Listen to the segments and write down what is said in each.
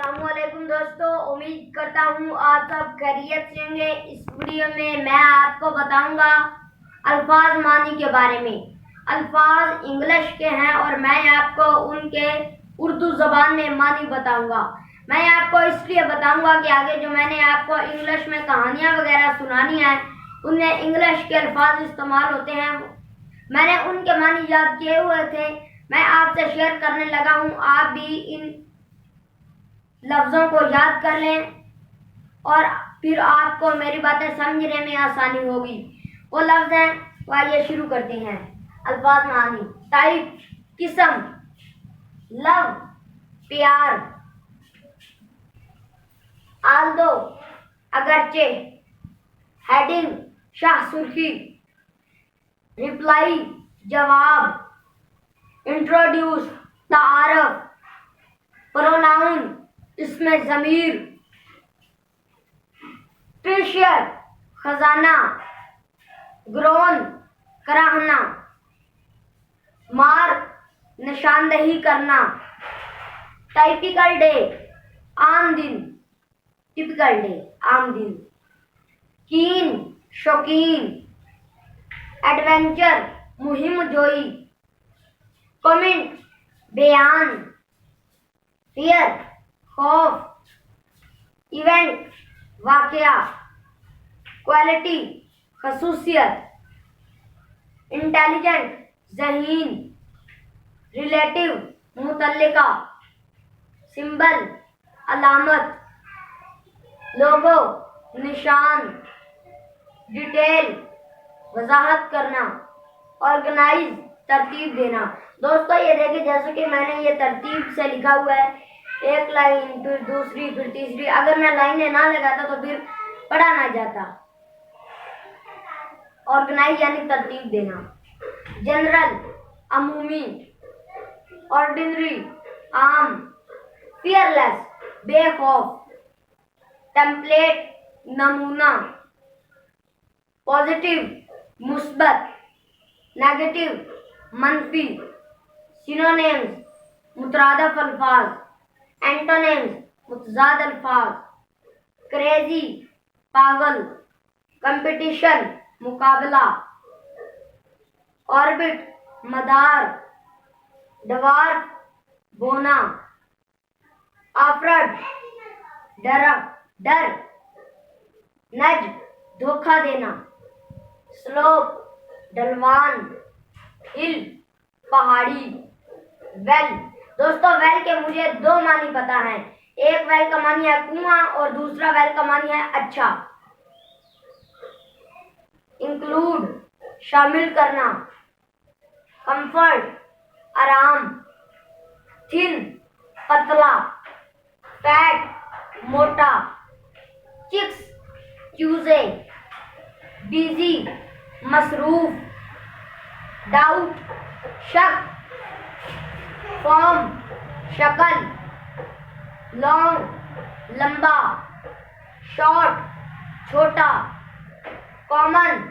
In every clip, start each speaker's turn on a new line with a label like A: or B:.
A: अस्सलामुअलैकुम दोस्तों, उम्मीद करता हूँ आप सब खैरियत से होंगे। इस वीडियो में मैं आपको बताऊंगा अल्फाज मानी के बारे में। अल्फाज इंग्लिश के हैं और मैं आपको उनके उर्दू ज़बान में मानी बताऊंगा। मैं आपको इसलिए बताऊंगा कि आगे जो मैंने आपको इंग्लिश में कहानियाँ वगैरह सुनानी है उनमें इंग्लिश के अल्फाज इस्तेमाल होते हैं। मैंने उनके मानी याद किए हुए थे, मैं आपसे शेयर करने लगा हूँ। आप भी इन लफ्ज़ों को याद कर लें और फिर आपको मेरी बातें समझने में आसानी होगी। वो लफ्ज़ हैं, तो आइए शुरू करते हैं। अल्फाज मानी: टाइप, किस्म, लव, प्यार, आल्दो, अगरचे, हेडिंग, शाह सुर्खी, रिप्लाई, जवाब, इंट्रोड्यूस, तारफ, प्रोनाउन, इसमें ज़मीर, ट्रेशर, खजाना, ग्रोन, कराहना, मार्क, निशानदही करना, टाइपिकल डे, आम दिन, टिपिकल डे, आम दिन, कीन, शौकीन, एडवेंचर, मुहिम जोई, कमेंट, बयान, फियर, खौफ, इवेंट, वाकया, क्वालिटी, खसूसियत, इंटेलिजेंट, ज़हीन, रिलेटिव, मुतल्लिका, सिंबल, अलामत, लोगो, निशान, डिटेल, वजाहत करना, ऑर्गेनाइज, तरतीब देना। दोस्तों ये देखिए, जैसे कि मैंने ये तरतीब से लिखा हुआ है, एक लाइन, फिर दूसरी, फिर तीसरी। अगर मैं लाइनें ना लगाता तो फिर पढ़ा ना जाता। ऑर्गेनाइज यानी तरतीब देना। जनरल, अमूमी, ऑर्डिनरी, आम, फियरलेस, बेखौफ, टेम्पलेट, नमूना, पॉजिटिव, मुस्बत, नेगेटिव, मनफी, सिनोनिम्स, मुतरादफ अल्फाज, एंटोनिम्स, मुतजाद अल्फाज, क्रेजी, पागल, कंपटीशन, मुकाबला, ऑर्बिट, मदार, डवार्फ, बोना, आफरड, डर, नज, धोखा देना, स्लोप, ढलवान, हिल, पहाड़ी, वेल। दोस्तों वेल के मुझे दो मानी पता है। एक वेल का मानी है कुआं और दूसरा वेल का मानी है अच्छा। इंक्लूड, शामिल करना, कंफर्ट, आराम, थिन, पतला, फैट, मोटा, चिक्स, चूजे, बिजी, मसरूफ, डाउट, शक, फॉर्म, शक्ल, लॉन्ग, लंबा, शॉर्ट, छोटा, कॉमन,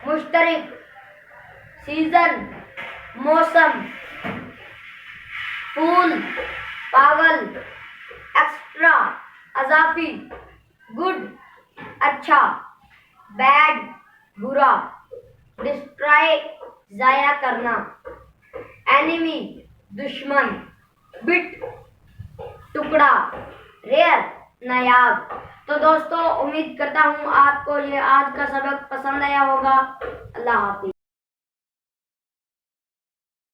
A: मुश्तरिक, सीजन, मौसम, फूल, पागल, एक्स्ट्रा, अजाफी, गुड, अच्छा, बैड, बुरा, डिस्ट्रॉय, जाया करना, एनिमी, दुश्मन, बिट, टुकड़ा, रेयर, नायाब। तो दोस्तों उम्मीद करता हूँ आपको ये आज का सबक पसंद आया होगा। अल्लाह हाफिज़।